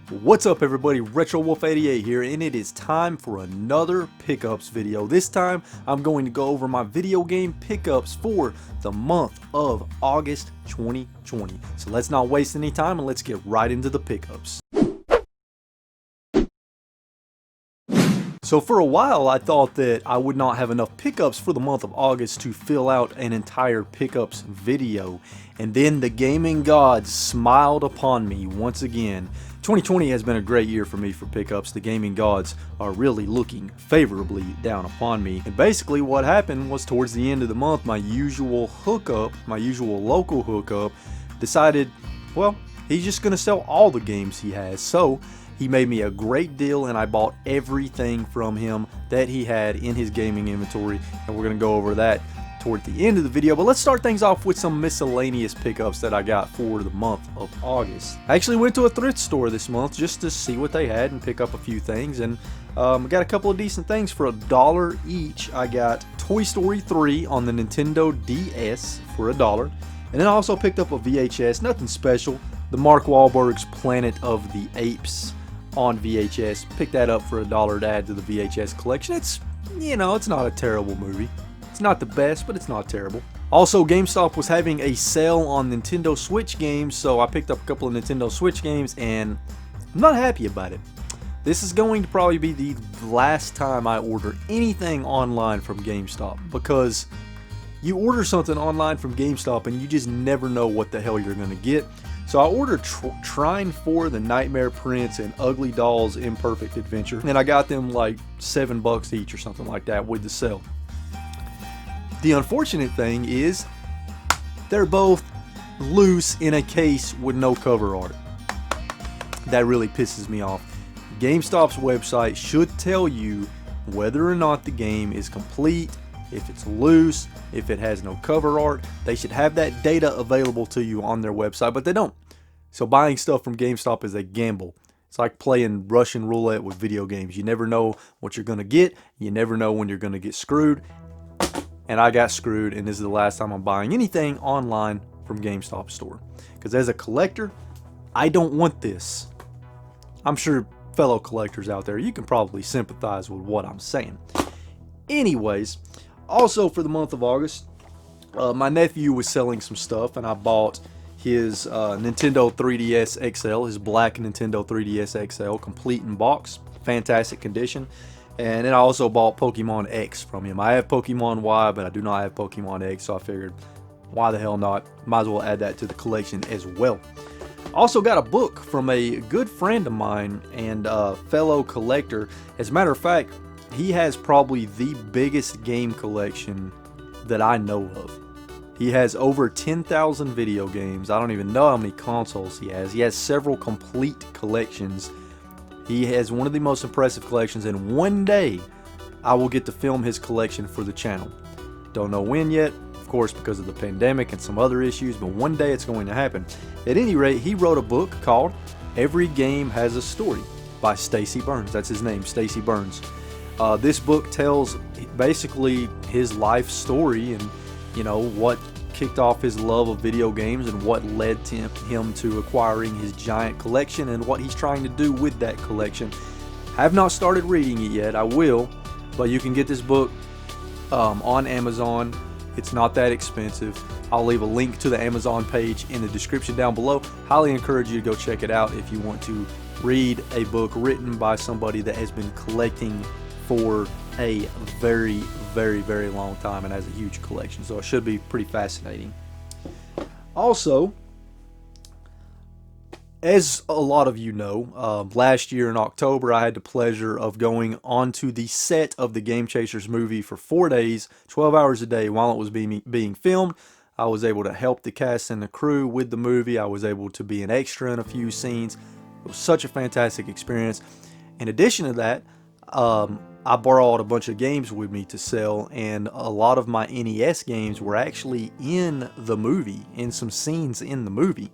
What's up everybody, RetroWolf88 here, and it is time for another pickups video. This time I'm going to go over my video game pickups for the month of August 2020. So let's not waste any time and let's get right into the pickups. So for a while I thought that I would not have enough pickups for the month of August to fill out an entire pickups video. And then the gaming gods smiled upon me once again. 2020 has been a great year for me for pickups. The gaming gods are really looking favorably down upon me. And basically what happened was towards the end of the month, my usual hookup, my usual local hookup, decided, well, he's just going to sell all the games he has. So he made me a great deal and I bought everything from him that he had in his gaming inventory. And we're going to go over that toward the end of the video, but let's start things off with some miscellaneous pickups that I got for the month of August. I actually went to a thrift store this month just to see what they had and pick up a few things, and got a couple of decent things for $1 each. I got Toy Story 3 on the Nintendo DS for $1, and then I also picked up a VHS, nothing special, the Mark Wahlberg's Planet of the Apes on VHS. Picked that up for $1 to add to the VHS collection. It's, you know, it's not a terrible movie. It's not the best, but it's not terrible. Also, GameStop was having a sale on Nintendo Switch games, so I picked up a couple of Nintendo Switch games, and I'm not happy about it. This is going to probably be the last time I order anything online from GameStop, because you order something online from GameStop and you just never know what the hell you're going to get. So I ordered Trine 4, The Nightmare Prince, and Ugly Dolls Imperfect Adventure, and I got them like $7 each or something like that with the sale. The unfortunate thing is they're both loose in a case with no cover art. That really pisses me off. GameStop's website should tell you whether or not the game is complete, if it's loose, if it has no cover art. They should have that data available to you on their website, but they don't. So buying stuff from GameStop is a gamble. It's like playing Russian roulette with video games. You never know what you're going to get. You never know when you're going to get screwed. And I got screwed, and this is the last time I'm buying anything online from GameStop store. Because as a collector, I don't want this. I'm sure fellow collectors out there, you can probably sympathize with what I'm saying. Anyways, also for the month of August, my nephew was selling some stuff, and I bought his Nintendo 3DS XL, his black Nintendo 3DS XL, complete in box, fantastic condition. And then I also bought Pokemon X from him. I have Pokemon Y, but I do not have Pokemon X, so I figured, why the hell not? Might as well add that to the collection as well. Also got a book from a good friend of mine and fellow collector. As a matter of fact, he has probably the biggest game collection that I know of. He has over 10,000 video games. I don't even know how many consoles he has. He has several complete collections. He has one of the most impressive collections, and one day I will get to film his collection for the channel. Don't know when yet, of course, because of the pandemic and some other issues, but one day it's going to happen. At any rate, he wrote a book called Every Game Has a Story by Stacy Burns. That's his name, Stacy Burns. This book tells basically his life story and, you know, what kicked off his love of video games and what led to him to acquiring his giant collection and what he's trying to do with that collection. Have not started reading it yet. I will, but you can get this book on Amazon. It's not that expensive. I'll leave a link to the Amazon page in the description down below. Highly encourage you to go check it out if you want to read a book written by somebody that has been collecting for a very, very, very long time and has a huge collection, so it should be pretty fascinating. Also, as a lot of you know, last year in October I had the pleasure of going onto the set of the Game Chasers movie for 4 days, 12 hours a day while it was being filmed. I was able to help the cast and the crew with the movie. I was able to be an extra in a few scenes. It was such a fantastic experience. In addition to that, I borrowed a bunch of games with me to sell, and a lot of my NES games were actually in the movie, in some scenes in the movie.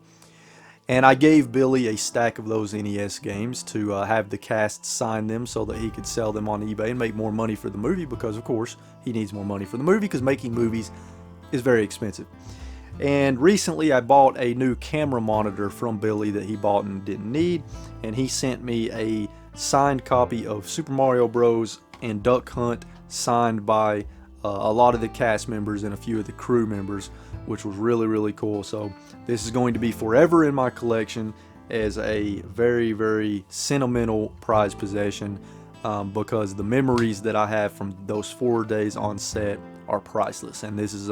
And I gave Billy a stack of those NES games to have the cast sign them so that he could sell them on eBay and make more money for the movie, because of course he needs more money for the movie because making movies is very expensive. And recently I bought a new camera monitor from Billy that he bought and didn't need, and he sent me a signed copy of Super Mario Bros. And Duck Hunt signed by a lot of the cast members and a few of the crew members, which was really, really cool. So this is going to be forever in my collection as a very, very sentimental prized possession, because the memories that I have from those 4 days on set are priceless, and this is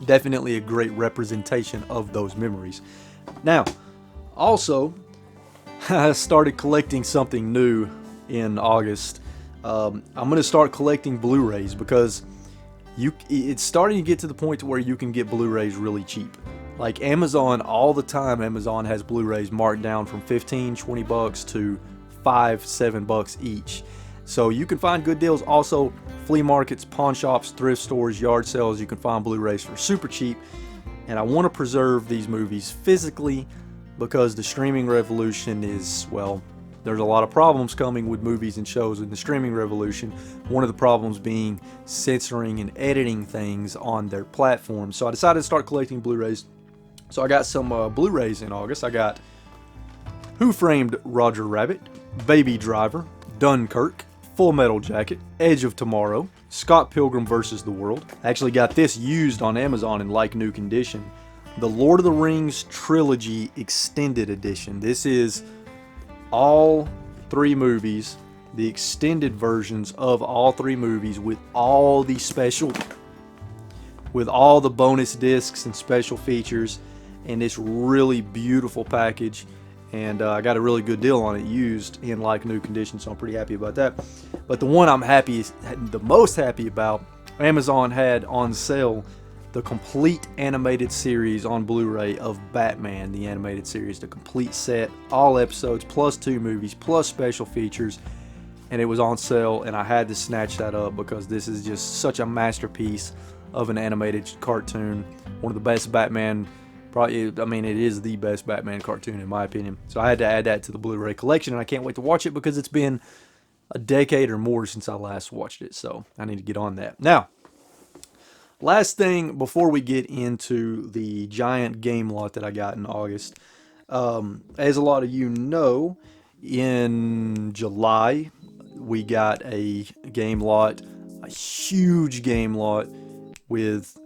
definitely a great representation of those memories. Now, also, I started collecting something new in August. I'm going to start collecting Blu-rays, because it's starting to get to the point to where you can get Blu-rays really cheap. Like Amazon, all the time Amazon has Blu-rays marked down from 15, 20 bucks to $5, $7 each. So you can find good deals. Also, flea markets, pawn shops, thrift stores, yard sales, you can find Blu-rays for super cheap. And I want to preserve these movies physically, because the streaming revolution is, well, there's a lot of problems coming with movies and shows in the streaming revolution. One of the problems being censoring and editing things on their platform. So I decided to start collecting Blu-rays. So I got some Blu-rays in August. I got Who Framed Roger Rabbit, Baby Driver, Dunkirk, Full Metal Jacket, Edge of Tomorrow, Scott Pilgrim vs. the World. I actually got this used on Amazon in like new condition. The Lord of the Rings Trilogy Extended Edition. This is all 3 movies, the extended versions of all 3 movies with all the bonus discs and special features, and this really beautiful package. And I got a really good deal on it used in like new condition, so I'm pretty happy about that. But the one I'm the most happy about, Amazon had on sale the complete animated series on Blu-ray of Batman, the animated series, the complete set, all episodes, plus 2 movies, plus special features, and it was on sale, and I had to snatch that up because this is just such a masterpiece of an animated cartoon. One of the best Batman, probably, I mean, it is the best Batman cartoon in my opinion. So I had to add that to the Blu-ray collection, and I can't wait to watch it because it's been a decade or more since I last watched it, so I need to get on that. Now, last thing before we get into the giant game lot that I got in August. As a lot of you know, in July we got a game lot, a huge game lot with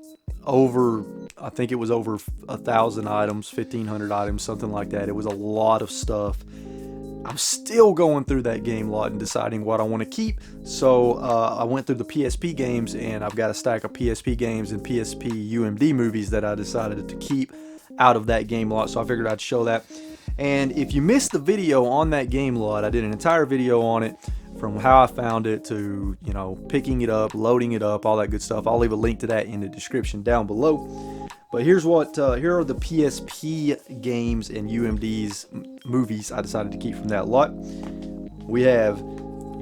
over, I think it was over 1,000 items, 1,500 items, something like that. It was a lot of stuff. I'm still going through that game lot and deciding what I want to keep. So I went through the PSP games, and I've got a stack of PSP games and PSP UMD movies that I decided to keep out of that game lot. So I figured I'd show that. And if you missed the video on that game lot, I did an entire video on it, from how I found it to, you know, picking it up, loading it up, all that good stuff. I'll leave a link to that in the description down below. But here's what, here are the PSP games and UMD's movies I decided to keep from that lot. We have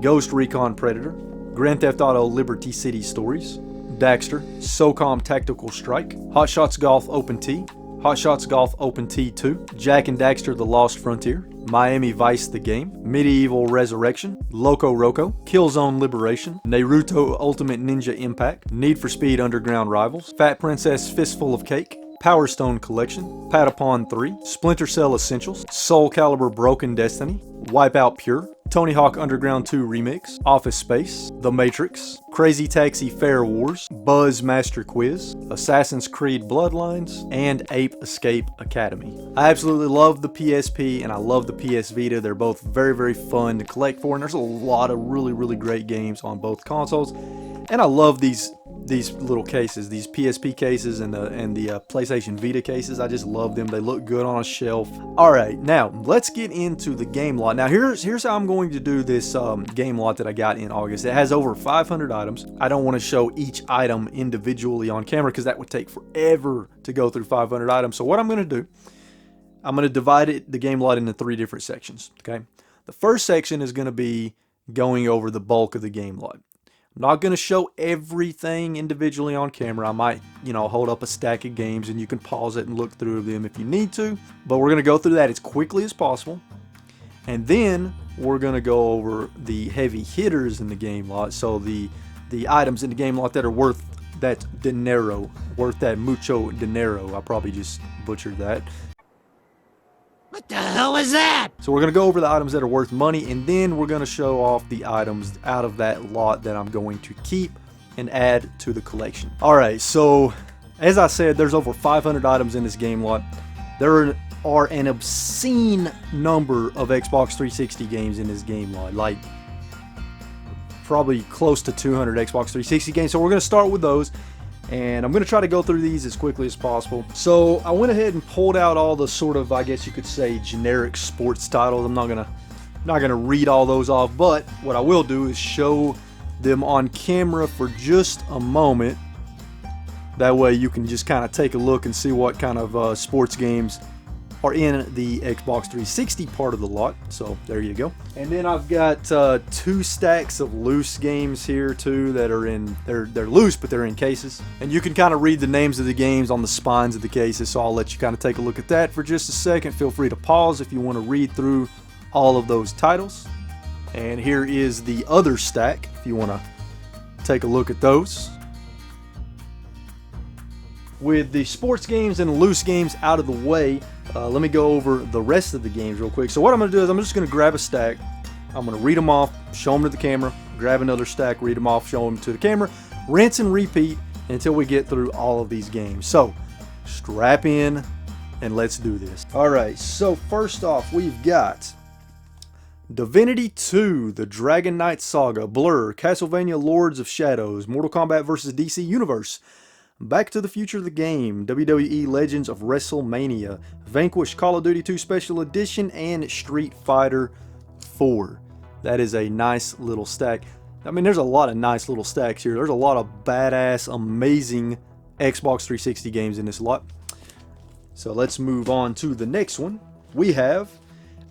Ghost Recon Predator, Grand Theft Auto Liberty City Stories, Daxter, SOCOM Tactical Strike, Hot Shots Golf Open T, Hot Shots Golf Open T 2, Jak and Daxter The Lost Frontier, Miami Vice the Game, Medieval Resurrection, Loco Roco, Killzone Liberation, Naruto Ultimate Ninja Impact, Need for Speed Underground Rivals, Fat Princess Fistful of Cake, Power Stone Collection, Patapon 3, Splinter Cell Essentials, Soul Calibur Broken Destiny, Wipeout Pure, Tony Hawk Underground 2 Remix, Office Space, The Matrix, Crazy Taxi Fair Wars, Buzz Master Quiz, Assassin's Creed Bloodlines, and Ape Escape Academy. I absolutely love the PSP and I love the PS Vita. They're both very, very fun to collect for, and there's a lot of really, really great games on both consoles. And I love these little cases, these PSP cases and the PlayStation Vita cases. I just love them. They look good on a shelf. All right, now let's get into the game lot. Now here's how I'm going to do this game lot that I got in August. It has over 500 items. I don't want to show each item individually on camera because that would take forever to go through 500 items. So what I'm going to do, I'm going to divide the game lot into 3 different sections. Okay, the first section is going to be going over the bulk of the game lot. I'm not going to show everything individually on camera. I might, you know, hold up a stack of games and you can pause it and look through them if you need to. But we're going to go through that as quickly as possible. And then we're going to go over the heavy hitters in the game lot. So the items in the game lot that are worth that dinero, worth that mucho dinero. I probably just butchered that. What the hell is that? So we're going to go over the items that are worth money, and then we're going to show off the items out of that lot that I'm going to keep and add to the collection. Alright, so as I said, there's over 500 items in this game lot. There are an obscene number of Xbox 360 games in this game lot, like probably close to 200 Xbox 360 games. So we're going to start with those, and I'm going to try to go through these as quickly as possible. So I went ahead and pulled out all the sort of, I guess you could say, generic sports titles. I'm not gonna read all those off, but what I will do is show them on camera for just a moment. That way you can just kind of take a look and see what kind of sports games are in the Xbox 360 part of the lot. So there you go. And then I've got 2 stacks of loose games here too that are in, they're loose, but they're in cases. And you can kind of read the names of the games on the spines of the cases, so I'll let you kind of take a look at that for just a second. Feel free to pause if you want to read through all of those titles. And here is the other stack if you want to take a look at those. With the sports games and loose games out of the way, let me go over the rest of the games real quick. So what I'm going to do is I'm just going to grab a stack. I'm going to read them off, show them to the camera, grab another stack, read them off, show them to the camera, rinse and repeat until we get through all of these games. So strap in and let's do this. Alright, so first off we've got Divinity 2, The Dragon Knight Saga, Blur, Castlevania Lords of Shadows, Mortal Kombat vs. DC Universe, Back to the Future the Game, WWE Legends of WrestleMania, Vanquish Call of Duty 2 Special Edition, and Street Fighter 4. That is a nice little stack. I mean, there's a lot of nice little stacks here. There's a lot of badass, amazing Xbox 360 games in this lot. So let's move on to the next one. We have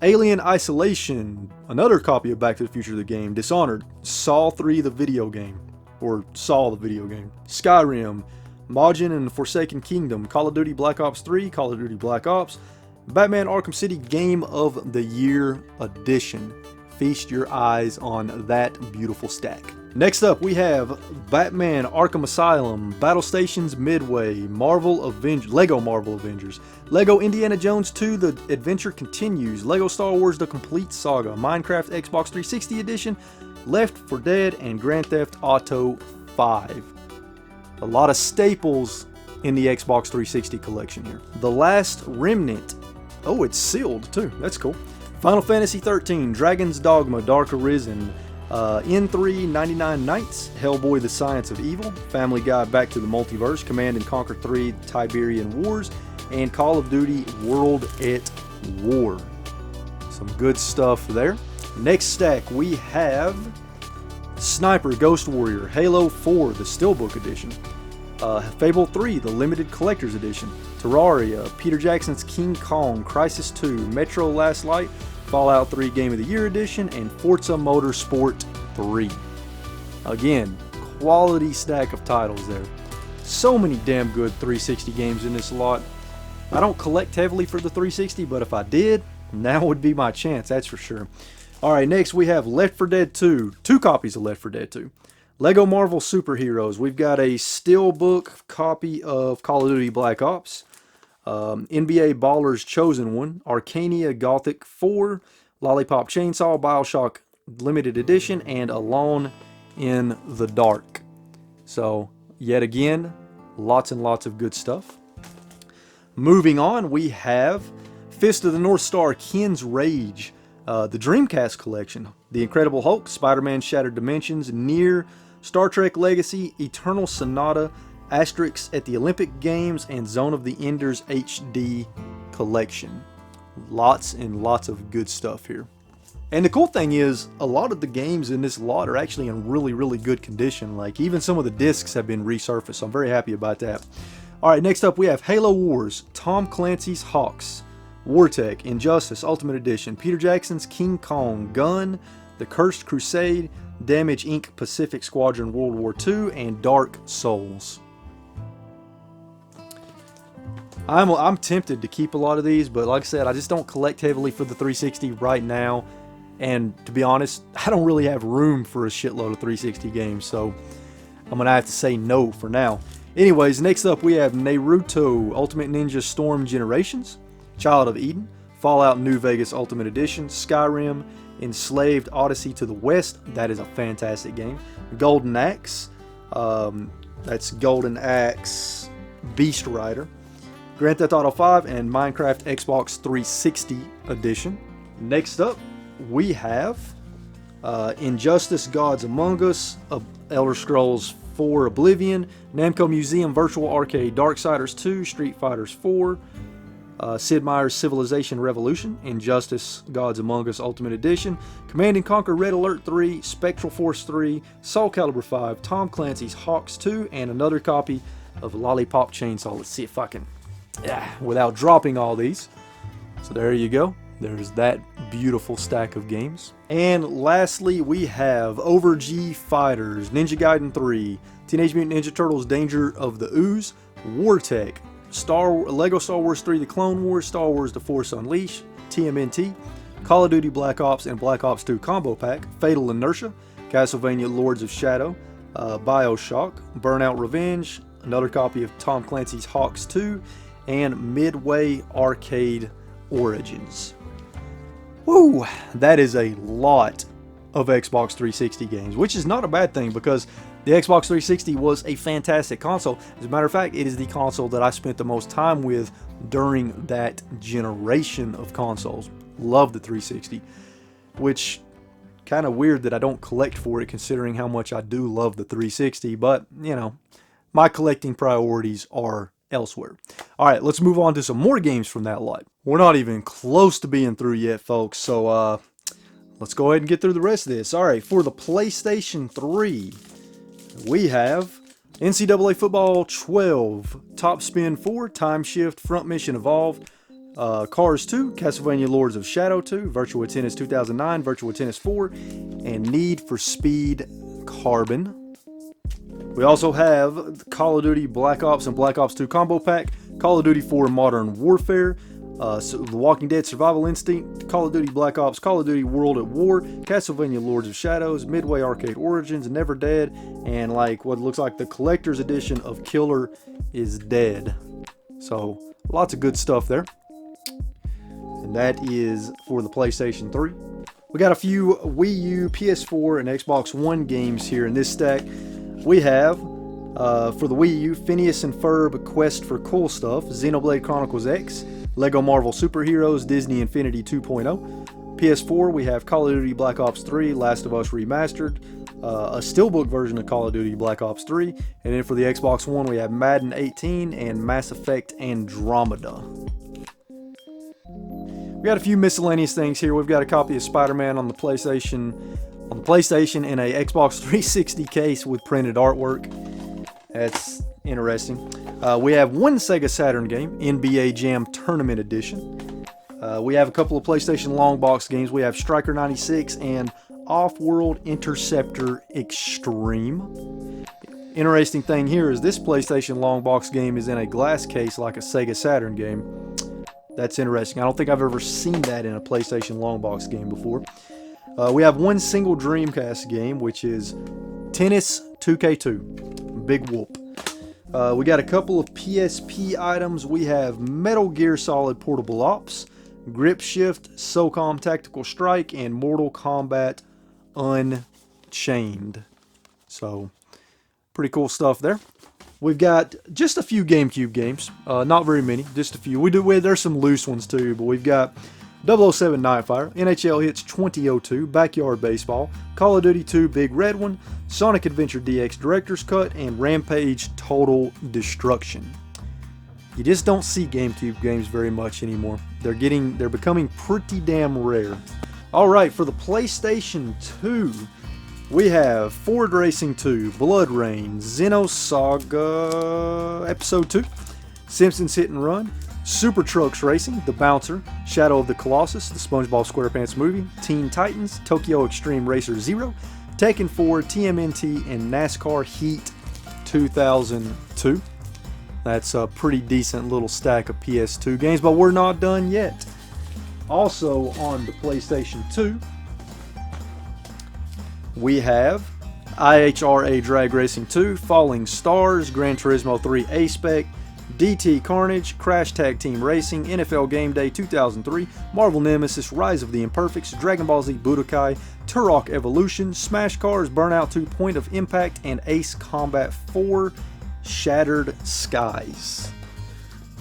Alien Isolation, another copy of Back to the Future the Game, Dishonored, Saw 3 the video game, or Saw the video game, Skyrim, Majin and the Forsaken Kingdom, Call of Duty Black Ops 3, Call of Duty Black Ops, Batman Arkham City Game of the Year Edition. Feast your eyes on that beautiful stack. Next up we have Batman Arkham Asylum, Battle Stations Midway, Lego Marvel Avengers, Lego Indiana Jones 2 The Adventure Continues, Lego Star Wars The Complete Saga, Minecraft Xbox 360 Edition, Left 4 Dead, and Grand Theft Auto 5. A lot of staples in the Xbox 360 collection here. The Last Remnant. Oh, it's sealed too. That's cool. Final Fantasy 13, Dragon's Dogma, Dark Arisen, N3 99 Nights, Hellboy the Science of Evil, Family Guy Back to the Multiverse, Command & Conquer 3 Tiberian Wars, and Call of Duty World at War. Some good stuff there. Next stack we have Sniper Ghost Warrior, Halo 4 the Steelbook Edition, Fable 3 the Limited Collector's Edition, Terraria, Peter Jackson's King Kong, Crysis 2, Metro Last Light, Fallout 3 Game of the Year Edition, and Forza Motorsport 3. Again, quality stack of titles there. So many damn good 360 games in this lot. I don't collect heavily for the 360, but if I did, now would be my chance, that's for sure. Alright, next we have Left 4 Dead 2. 2 copies of Left 4 Dead 2. Lego Marvel Superheroes. We've got a Steelbook copy of Call of Duty Black Ops. NBA Ballers Chosen One. Arcania Gothic 4. Lollipop Chainsaw Bioshock Limited Edition. And Alone in the Dark. So, yet again, lots and lots of good stuff. Moving on, we have Fist of the North Star Ken's Rage. The Dreamcast collection, The Incredible Hulk, Spider-Man Shattered Dimensions, Nier, Star Trek Legacy, Eternal Sonata, Asterix at the Olympic Games, and Zone of the Enders HD collection. Lots and lots of good stuff here. And the cool thing is, a lot of the games in this lot are actually in really, really good condition. Like, even some of the discs have been resurfaced, so I'm very happy about that. Alright, next up we have Halo Wars, Tom Clancy's Hawks, Wartech, Injustice Ultimate Edition, Peter Jackson's King Kong, Gun, The Cursed Crusade, Damage Inc. Pacific Squadron World War II, and Dark Souls. I'm tempted to keep a lot of these, but like I said, I just don't collect heavily for the 360 right now. And to be honest, I don't really have room for a shitload of 360 games. So I'm going to have to say no for now. Anyways, next up we have Naruto Ultimate Ninja Storm Generations, Child of Eden, Fallout New Vegas Ultimate Edition, Skyrim, Enslaved Odyssey to the West. That is a fantastic game. Golden Axe. That's Golden Axe Beast Rider. Grand Theft Auto 5 and Minecraft Xbox 360 Edition. Next up, we have Injustice Gods Among Us, Elder Scrolls 4 Oblivion, Namco Museum Virtual Arcade Darksiders 2, Street Fighters 4, Sid Meier's Civilization Revolution, Injustice Gods Among Us Ultimate Edition, Command & Conquer Red Alert 3, Spectral Force 3, Soul Calibur 5, Tom Clancy's Hawks 2, and another copy of Lollipop Chainsaw. Let's see if I can, without dropping all these. So there you go. There's that beautiful stack of games. And lastly, we have Over G Fighters, Ninja Gaiden 3, Teenage Mutant Ninja Turtles Danger of the Ooze, Wartech, Lego Star Wars 3 The Clone Wars, Star Wars The Force Unleashed, TMNT, Call of Duty Black Ops and Black Ops 2 Combo Pack, Fatal Inertia, Castlevania Lords of Shadow, Bioshock, Burnout Revenge, another copy of Tom Clancy's Hawks 2, and Midway Arcade Origins. Woo! That is a lot of Xbox 360 games, which is not a bad thing because the Xbox 360 was a fantastic console. As a matter of fact, it is the console that I spent the most time with during that generation of consoles. Love the 360, which kind of weird that I don't collect for it considering how much I do love the 360, but you know, my collecting priorities are elsewhere. Alright, let's move on to some more games from that lot. We're not even close to being through yet, folks, so let's go ahead and get through the rest of this. Alright, for the PlayStation 3, we have NCAA Football 12, Top Spin 4, Time Shift, Front Mission Evolve, Cars 2, Castlevania Lords of Shadow 2, Virtua Tennis 2009, Virtua Tennis 4, and Need for Speed Carbon. We also have Call of Duty Black Ops and Black Ops 2 Combo Pack, Call of Duty 4 Modern Warfare, The Walking Dead Survival Instinct, Call of Duty Black Ops, Call of Duty World at War, Castlevania Lords of Shadows, Midway Arcade Origins, Never Dead, and like what looks like the collector's edition of Killer is Dead. So lots of good stuff there. And that is for the PlayStation 3. We got a few Wii U, PS4, and Xbox One games here in this stack. We have, for the Wii U, Phineas and Ferb Quest for Cool Stuff, Xenoblade Chronicles X, Lego Marvel Superheroes, Disney Infinity 2.0. PS4, we have Call of Duty Black Ops 3, Last of Us Remastered, a Steelbook version of Call of Duty Black Ops 3, and then for the Xbox One, we have Madden 18 and Mass Effect Andromeda. We got a few miscellaneous things here. We've got a copy of Spider-Man on the PlayStation in a Xbox 360 case with printed artwork. That's interesting. We have one Sega Saturn game, NBA Jam Tournament Edition. We have a couple of PlayStation long box games. We have Striker 96 and Off-World Interceptor Extreme. Interesting thing here is this PlayStation long box game is in a glass case like a Sega Saturn game. That's interesting. I don't think I've ever seen that in a PlayStation long box game before. We have one single Dreamcast game, which is Tennis 2K2. Big whoop. We got a couple of PSP items. We have Metal Gear Solid Portable Ops, Grip Shift, SOCOM Tactical Strike, and Mortal Kombat Unchained. So, pretty cool stuff there. We've got just a few GameCube games. Not very many, just a few. There's some loose ones too, but we've got 007 Nightfire, NHL Hits 2002, Backyard Baseball, Call of Duty 2 Big Red One, Sonic Adventure DX Director's Cut, and Rampage Total Destruction. You just don't see GameCube games very much anymore. They're becoming pretty damn rare. Alright, for the PlayStation 2, we have Ford Racing 2, Blood Rain, Xenosaga Episode 2, Simpsons Hit and Run, Super Trucks Racing, The Bouncer, Shadow of the Colossus, the SpongeBob SquarePants movie, Teen Titans, Tokyo Extreme Racer 0, Tekken 4, TMNT, and NASCAR Heat 2002. That's a pretty decent little stack of PS2 games, but we're not done yet. Also on the PlayStation 2, we have IHRA Drag Racing 2, Falling Stars, Gran Turismo 3 A-Spec, DT Carnage, Crash Tag Team Racing, NFL Game Day 2003, Marvel Nemesis, Rise of the Imperfects, Dragon Ball Z Budokai, Turok Evolution, Smash Cars, Burnout 2 Point of Impact, and Ace Combat 4 Shattered Skies.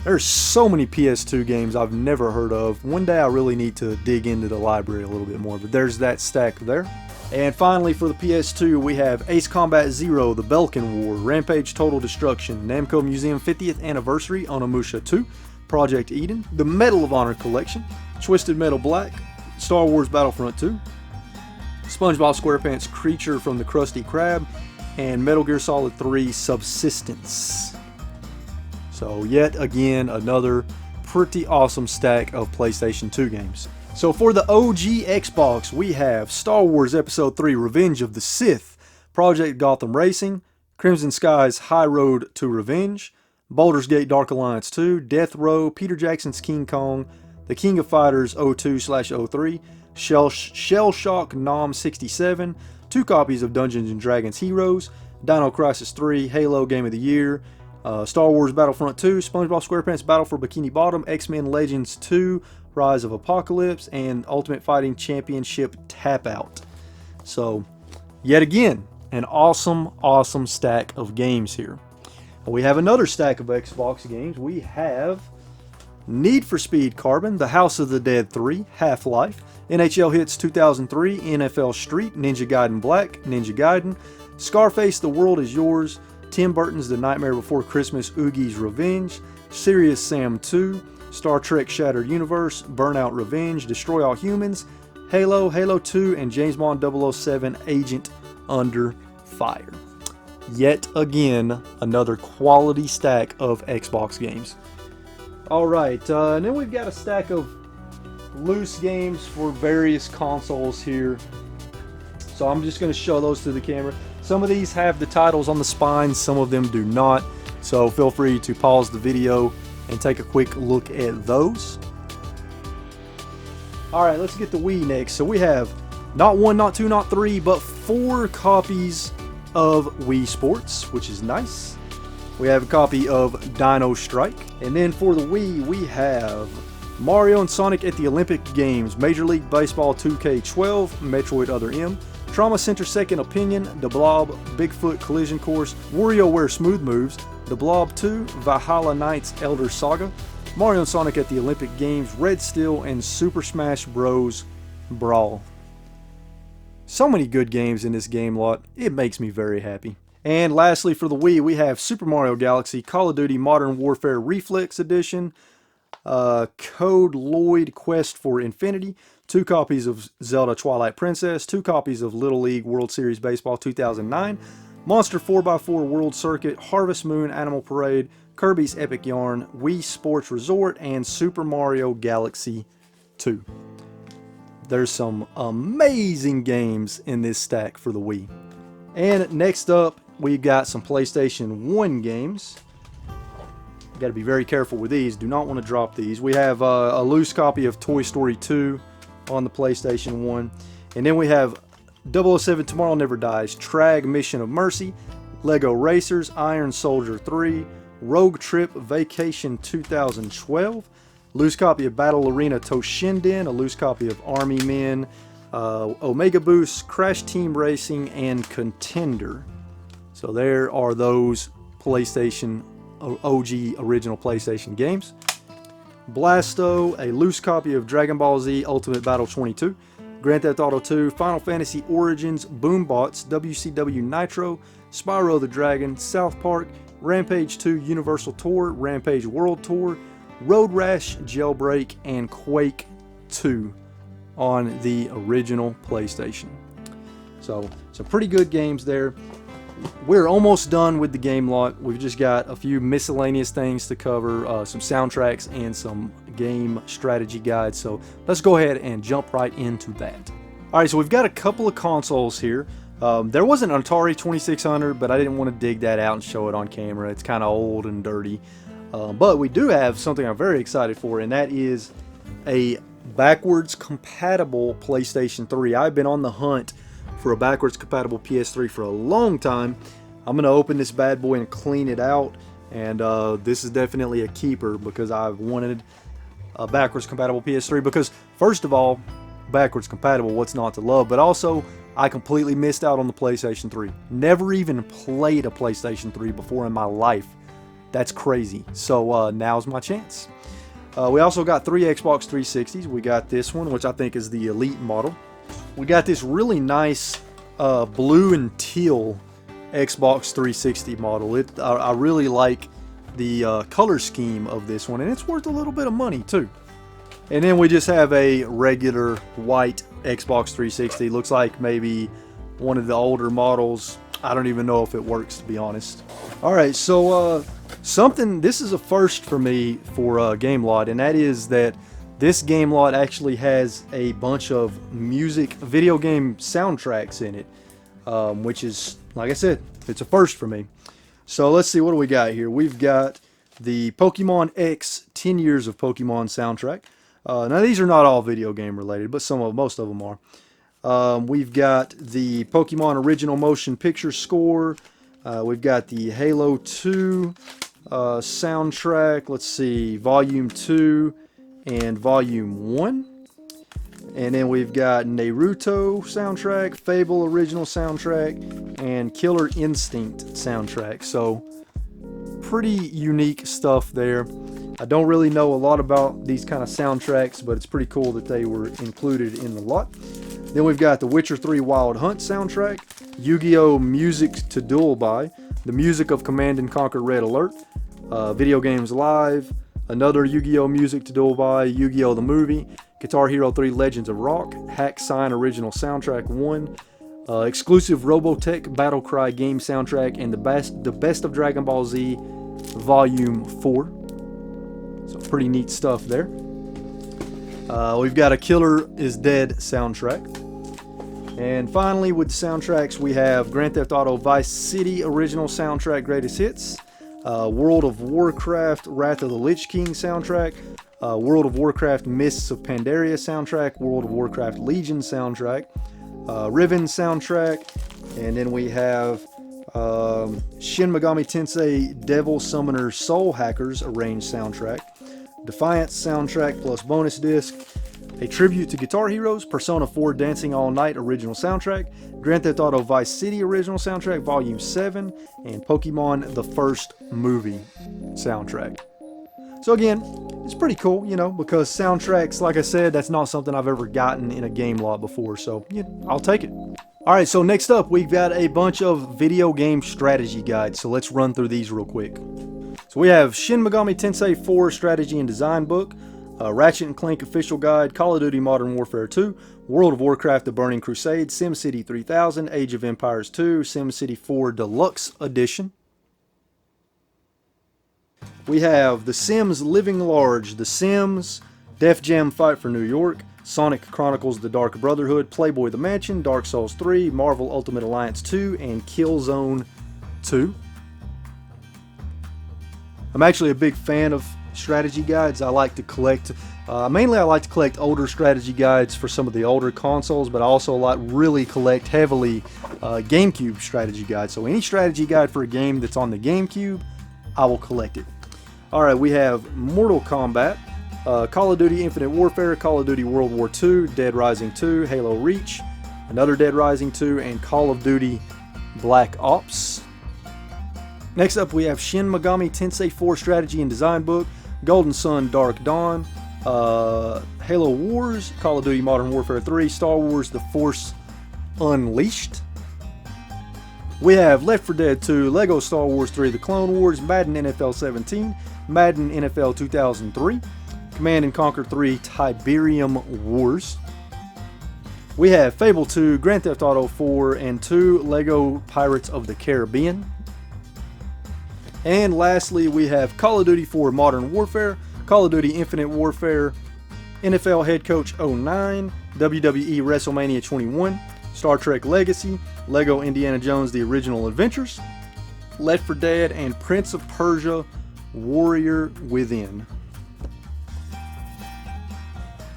There's so many PS2 games I've never heard of. One day I really need to dig into the library a little bit more, but there's that stack there. And finally for the PS2 we have Ace Combat Zero, The Belkin War, Rampage Total Destruction, Namco Museum 50th Anniversary, Onimusha 2, Project Eden, The Medal of Honor Collection, Twisted Metal Black, Star Wars Battlefront 2, SpongeBob SquarePants Creature from the Krusty Krab, and Metal Gear Solid 3 Subsistence. So yet again another pretty awesome stack of PlayStation 2 games. So for the OG Xbox we have Star Wars Episode 3 Revenge of the Sith, Project Gotham Racing, Crimson Skies High Road to Revenge, Baldur's Gate Dark Alliance 2, Death Row, Peter Jackson's King Kong, The King of Fighters 02/03, Shell Shock Nom 67, 2 copies of Dungeons & Dragons Heroes, Dino Crisis 3, Halo Game of the Year, Star Wars Battlefront 2, SpongeBob SquarePants Battle for Bikini Bottom, X-Men Legends 2, Rise of Apocalypse, and Ultimate Fighting Championship Tap Out. So, yet again, an awesome stack of games here. We have another stack of Xbox games. We have Need for Speed Carbon, The House of the Dead 3, Half-Life, NHL Hits 2003, NFL Street, Ninja Gaiden Black, Ninja Gaiden, Scarface The World Is Yours, Tim Burton's The Nightmare Before Christmas, Oogie's Revenge, Serious Sam 2, Star Trek Shattered Universe, Burnout Revenge, Destroy All Humans, Halo, Halo 2, and James Bond 007 Agent Under Fire. Yet again, another quality stack of Xbox games. Alright, and then we've got a stack of loose games for various consoles here. So I'm just going to show those to the camera. Some of these have the titles on the spine, some of them do not. So feel free to pause the video and take a quick look at those. Alright, let's get the Wii next. So we have not 1, not 2, not 3, but 4 copies of Wii Sports, which is nice. We have a copy of Dino Strike. And then for the Wii, we have Mario and Sonic at the Olympic Games, Major League Baseball 2K12, Metroid Other M, Trauma Center Second Opinion, The Blob, Bigfoot Collision Course, WarioWare Smooth Moves, The Blob 2, Valhalla Knights Elder Saga, Mario and Sonic at the Olympic Games, Red Steel, and Super Smash Bros. Brawl. So many good games in this game lot, it makes me very happy. And lastly for the Wii, we have Super Mario Galaxy, Call of Duty Modern Warfare Reflex Edition, Code Lloyd Quest for Infinity, 2 copies of Zelda Twilight Princess, 2 copies of Little League World Series Baseball 2009, Monster 4x4 World Circuit, Harvest Moon Animal Parade, Kirby's Epic Yarn, Wii Sports Resort, and Super Mario Galaxy 2. There's some amazing games in this stack for the Wii. And next up, we've got some PlayStation 1 games. Got to be very careful with these. Do not want to drop these. We have a loose copy of Toy Story 2 on the PlayStation 1. And then we have 007 Tomorrow Never Dies, Trag Mission of Mercy, Lego Racers, Iron Soldier 3, Rogue Trip Vacation 2012, loose copy of Battle Arena Toshinden, a loose copy of Army Men, Omega Boost, Crash Team Racing, and Contender. So there are those PlayStation OG original PlayStation games. Blasto, a loose copy of Dragon Ball Z Ultimate Battle 22, Grand Theft Auto 2, Final Fantasy Origins, Boombots, WCW Nitro, Spyro the Dragon, South Park, Rampage 2 Universal Tour, Rampage World Tour, Road Rash, Jailbreak, and Quake 2 on the original PlayStation. So some pretty good games there. We're almost done with the game lot. We've just got a few miscellaneous things to cover, some soundtracks and some game strategy guides. So let's go ahead and jump right into that. Alright, so we've got a couple of consoles here. There was an Atari 2600, but I didn't want to dig that out and show it on camera. It's kind of old and dirty. But we do have something I'm very excited for, and that is a backwards compatible PlayStation 3. I've been on the hunt for a backwards compatible PS3 for a long time. I'm going to open this bad boy and clean it out, and this is definitely a keeper because I've wanted a backwards compatible PS3 because, first of all, backwards compatible, what's not to love, but also I completely missed out on the PlayStation 3. Never even played a PlayStation 3 before in my life. That's crazy. So now's my chance. We also got 3 Xbox 360s. We got this one, which I think is the Elite model. We got this really nice blue and teal Xbox 360 model. I really like the color scheme of this one, and it's worth a little bit of money too. And then we just have a regular white Xbox 360. Looks like maybe one of the older models. I don't even know if it works, to be honest. Alright, so this is a first for me for Game Lot, and that is that this Game Lot actually has a bunch of video game soundtracks in it, which is, like I said, it's a first for me. So let's see, what do we got here? We've got the Pokemon X 10 Years of Pokemon soundtrack. Now these are not all video game related, but most of them are. We've got the Pokemon Original Motion Picture Score. We've got the Halo 2 soundtrack. Let's see, Volume 2 and Volume 1. And then we've got Naruto soundtrack, Fable original soundtrack, and Killer Instinct soundtrack. So pretty unique stuff there. I don't really know a lot about these kind of soundtracks, but it's pretty cool that they were included in the lot. Then we've got the Witcher 3 Wild Hunt soundtrack, Yu-Gi-Oh! Music to Duel By, the music of Command & Conquer Red Alert, Video Games Live, another Yu-Gi-Oh! Music to Duel By, Yu-Gi-Oh! The Movie, Guitar Hero 3 Legends of Rock, Hack Sign Original Soundtrack 1, exclusive Robotech Battle Cry game soundtrack, and the Best of Dragon Ball Z Volume 4. So pretty neat stuff there. We've got a Killer is Dead soundtrack. And finally, with the soundtracks, we have Grand Theft Auto Vice City original soundtrack Greatest Hits, World of Warcraft Wrath of the Lich King soundtrack, World of Warcraft Mists of Pandaria soundtrack, World of Warcraft Legion soundtrack, Riven soundtrack, and then we have Shin Megami Tensei Devil Summoner Soul Hackers arranged soundtrack, Defiance soundtrack plus bonus disc, a tribute to Guitar Heroes, Persona 4 Dancing All Night original soundtrack, Grand Theft Auto Vice City original soundtrack Volume 7, and Pokemon The First Movie soundtrack. So again, it's pretty cool, you know, because soundtracks, like I said, that's not something I've ever gotten in a game lot before, so yeah, I'll take it. Alright, so next up, we've got a bunch of video game strategy guides, so let's run through these real quick. So we have Shin Megami Tensei 4 Strategy and Design Book, Ratchet & Clank Official Guide, Call of Duty Modern Warfare 2, World of Warcraft The Burning Crusade, SimCity 3000, Age of Empires 2, SimCity 4 Deluxe Edition. We have The Sims Living Large, The Sims, Def Jam Fight for New York, Sonic Chronicles The Dark Brotherhood, Playboy The Mansion, Dark Souls 3, Marvel Ultimate Alliance 2, and Killzone 2. I'm actually a big fan of strategy guides. I like to collect, mainly I like to collect older strategy guides for some of the older consoles, but I also really collect heavily GameCube strategy guides. So any strategy guide for a game that's on the GameCube, I will collect it. Alright, we have Mortal Kombat, Call of Duty Infinite Warfare, Call of Duty World War II, Dead Rising 2, Halo Reach, another Dead Rising 2, and Call of Duty Black Ops. Next up, we have Shin Megami Tensei 4 Strategy and Design Book, Golden Sun Dark Dawn, Halo Wars, Call of Duty Modern Warfare 3, Star Wars The Force Unleashed. We have Left 4 Dead 2, Lego Star Wars 3 The Clone Wars, Madden NFL 17, Madden NFL 2003, Command & Conquer 3 Tiberium Wars. We have Fable 2, Grand Theft Auto 4, and 2 Lego Pirates of the Caribbean. And lastly, we have Call of Duty 4 Modern Warfare, Call of Duty Infinite Warfare, NFL Head Coach 09, WWE WrestleMania 21, Star Trek Legacy, Lego Indiana Jones The Original Adventures, Left 4 Dead, and Prince of Persia Warrior Within.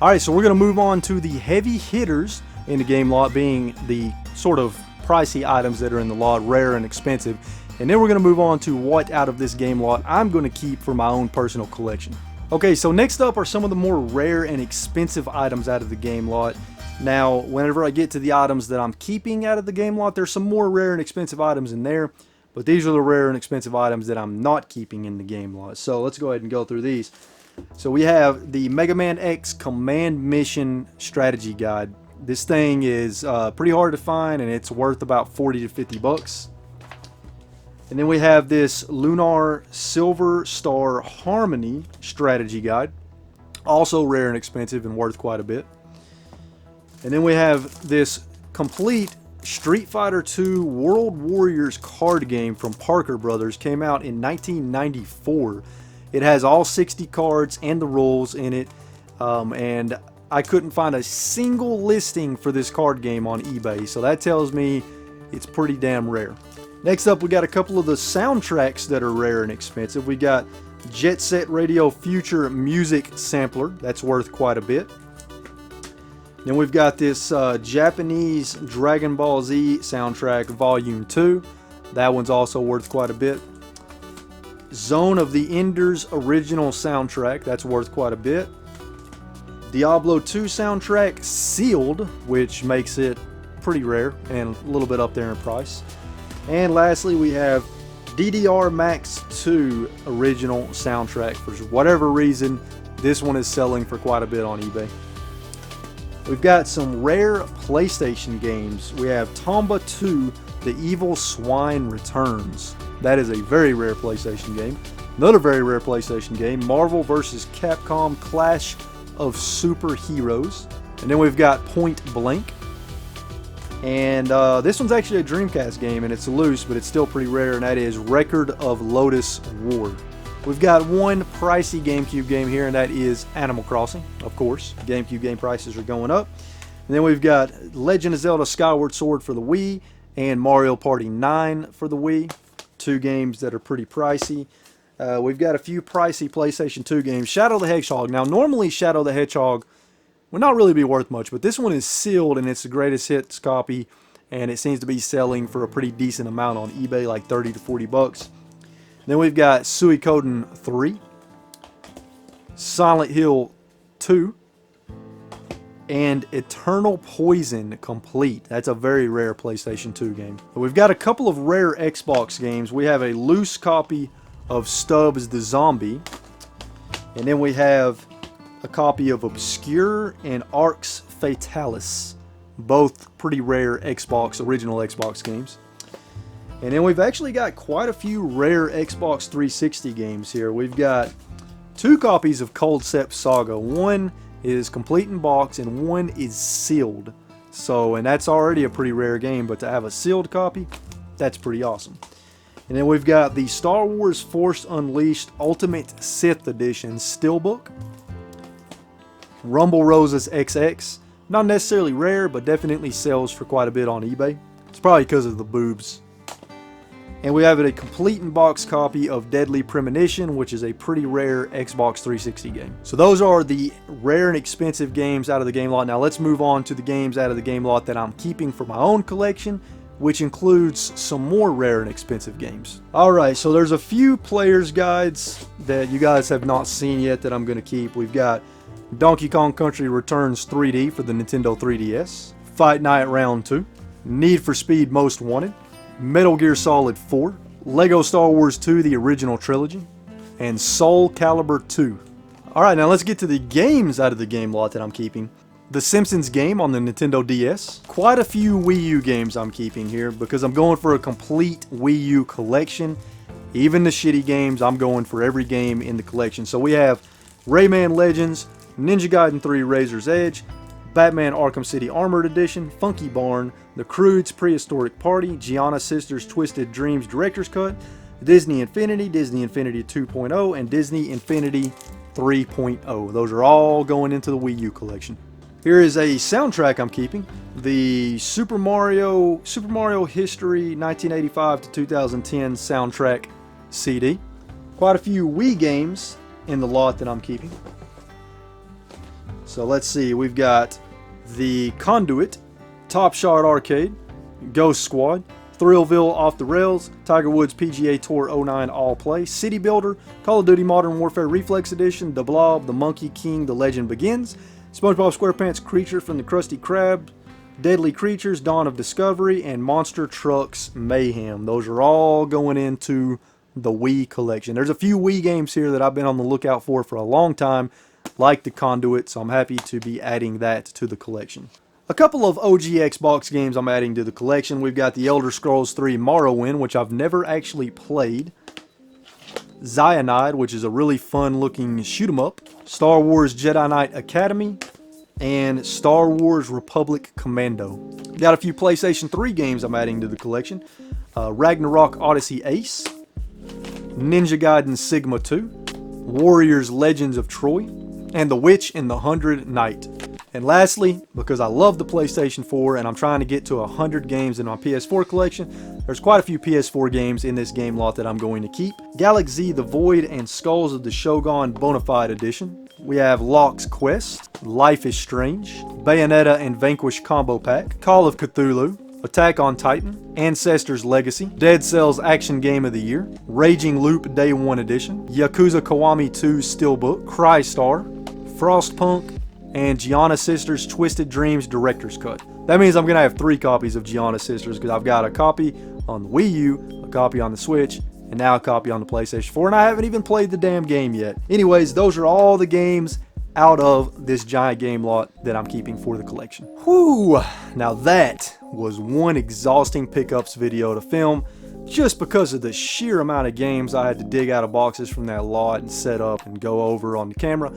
Alright, so we're going to move on to the heavy hitters in the game lot, being the sort of pricey items that are in the lot, rare and expensive. And then we're going to move on to what out of this game lot I'm going to keep for my own personal collection. Okay, so next up are some of the more rare and expensive items out of the game lot. Now, whenever I get to the items that I'm keeping out of the game lot, there's some more rare and expensive items in there. But these are the rare and expensive items that I'm not keeping in the game lot. So let's go ahead and go through these. So we have the Mega Man X Command Mission Strategy Guide. This thing is pretty hard to find, and it's worth about 40 to 50 bucks. And then we have this Lunar Silver Star Harmony Strategy Guide. Also rare and expensive and worth quite a bit. And then we have this complete Street Fighter II World Warriors card game from Parker Brothers. Came out in 1994. It has all 60 cards and the rules in it. And I couldn't find a single listing for this card game on eBay. So that tells me it's pretty damn rare. Next up, we got a couple of the soundtracks that are rare and expensive. We got Jet Set Radio Future Music Sampler. That's worth quite a bit. Then we've got this Japanese Dragon Ball Z soundtrack Volume 2. That one's also worth quite a bit. Zone of the Enders original soundtrack. That's worth quite a bit. Diablo 2 soundtrack Sealed, which makes it pretty rare and a little bit up there in price. And lastly, we have DDR Max 2 original soundtrack. For whatever reason, this one is selling for quite a bit on eBay. We've got some rare PlayStation games. We have Tomba 2, The Evil Swine Returns. That is a very rare PlayStation game. Another very rare PlayStation game, Marvel vs. Capcom Clash of Superheroes. And then we've got Point Blank. And this one's actually a Dreamcast game, and it's loose, but it's still pretty rare, and that is Record of Lotus War. We've got one pricey GameCube game here, and that is Animal Crossing, of course. GameCube game prices are going up. And then we've got Legend of Zelda Skyward Sword for the Wii, and Mario Party 9 for the Wii. Two games that are pretty pricey. We've got a few pricey PlayStation 2 games. Shadow the Hedgehog. Now, normally Shadow the Hedgehog would not really be worth much, but this one is sealed and it's the greatest hits copy, and it seems to be selling for a pretty decent amount on eBay, like 30 to 40 bucks. Then we've got Suikoden 3, Silent Hill 2, and Eternal Poison Complete. That's a very rare PlayStation 2 game. We've got a couple of rare Xbox games. We have a loose copy of Stubbs the Zombie, and then we have a copy of Obscure and Arx Fatalis, both pretty rare original Xbox games. And then we've actually got quite a few rare Xbox 360 games here. We've got two copies of Concept Saga. One is complete in box and one is sealed. And that's already a pretty rare game, but to have a sealed copy, that's pretty awesome. And then we've got the Star Wars Force Unleashed Ultimate Sith Edition Steelbook. Rumble Roses XX. Not necessarily rare, but definitely sells for quite a bit on eBay. It's probably because of the boobs. And we have a complete in box copy of Deadly Premonition, which is a pretty rare Xbox 360 game. So those are the rare and expensive games out of the game lot. Now let's move on to the games out of the game lot that I'm keeping for my own collection, which includes some more rare and expensive games. Alright, so there's a few players guides that you guys have not seen yet that I'm going to keep. We've got Donkey Kong Country Returns 3D for the Nintendo 3DS, Fight Night Round 2, Need for Speed Most Wanted, Metal Gear Solid 4, Lego Star Wars 2 The Original Trilogy, and Soul Calibur 2. Alright, now let's get to the games out of the game lot that I'm keeping. The Simpsons game on the Nintendo DS. Quite a few Wii U games I'm keeping here because I'm going for a complete Wii U collection. Even the shitty games, I'm going for every game in the collection. So we have Rayman Legends, Ninja Gaiden 3 Razor's Edge, Batman Arkham City Armored Edition, Funky Barn, The Croods Prehistoric Party, Gianna Sisters Twisted Dreams Director's Cut, Disney Infinity 2.0, and Disney Infinity 3.0. Those are all going into the Wii U collection. Here is a soundtrack I'm keeping. The Super Mario History 1985 to 2010 soundtrack CD. Quite a few Wii games in the lot that I'm keeping. So let's see, we've got the Conduit, Top Shot Arcade, Ghost Squad, Thrillville Off the Rails, Tiger Woods PGA Tour 09 All Play, City Builder, Call of Duty Modern Warfare Reflex Edition, The Blob, The Monkey King, The Legend Begins, SpongeBob SquarePants Creature from the Krusty Krab, Deadly Creatures, Dawn of Discovery, and Monster Trucks Mayhem. Those are all going into the Wii collection. There's a few Wii games here that I've been on the lookout for a long time, like The Conduit, so I'm happy to be adding that to the collection. A couple of OG Xbox games I'm adding to the collection. We've got The Elder Scrolls 3 Morrowind, which I've never actually played. Cyanide, which is a really fun looking shoot 'em up. Star Wars Jedi Knight Academy. And Star Wars Republic Commando. Got a few PlayStation 3 games I'm adding to the collection. Ragnarok Odyssey Ace. Ninja Gaiden Sigma 2. Warriors Legends of Troy. And The Witch and the 100 Knight. And lastly, because I love the PlayStation 4 and I'm trying to get to 100 games in my PS4 collection, there's quite a few PS4 games in this game lot that I'm going to keep. Galaxy the Void and Skulls of the Shogun Bonafide Edition. We have Locke's Quest, Life is Strange, Bayonetta and Vanquish Combo Pack, Call of Cthulhu, Attack on Titan, Ancestors Legacy, Dead Cells Action Game of the Year, Raging Loop Day 1 Edition, Yakuza Kiwami 2 Steelbook, Crystar, Frostpunk, and Gianna Sisters Twisted Dreams Director's Cut. That means I'm going to have 3 copies of Gianna Sisters because I've got a copy on the Wii U, a copy on the Switch, and now a copy on the PlayStation 4, and I haven't even played the damn game yet. Anyways, those are all the games out of this giant game lot that I'm keeping for the collection. Whew! Now that was one exhausting pickups video to film just because of the sheer amount of games I had to dig out of boxes from that lot and set up and go over on the camera.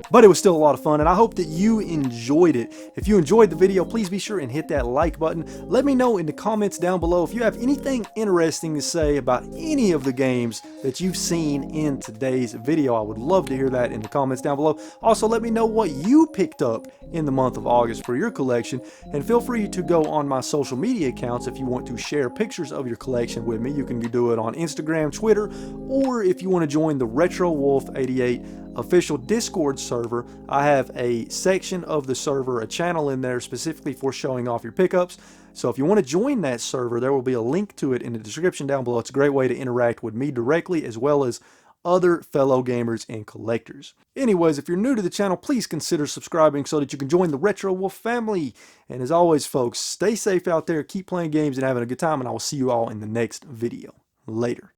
But it was still a lot of fun, and I hope that you enjoyed it. If you enjoyed the video, please be sure and hit that like button. Let me know in the comments down below if you have anything interesting to say about any of the games that you've seen in today's video. I would love to hear that in the comments down below. Also, let me know what you picked up in the month of August for your collection, and feel free to go on my social media accounts if you want to share pictures of your collection with me. You can do it on Instagram, Twitter, or if you want to join the RetroWolf88 official Discord server, I have a section of the server, a channel in there specifically for showing off your pickups. So if you want to join that server, there will be a link to it in the description down below. It's a great way to interact with me directly as well as other fellow gamers and collectors. Anyways, if you're new to the channel, please consider subscribing so that you can join the Retro Wolf family. And as always, folks, stay safe out there, keep playing games and having a good time, and I will see you all in the next video. Later.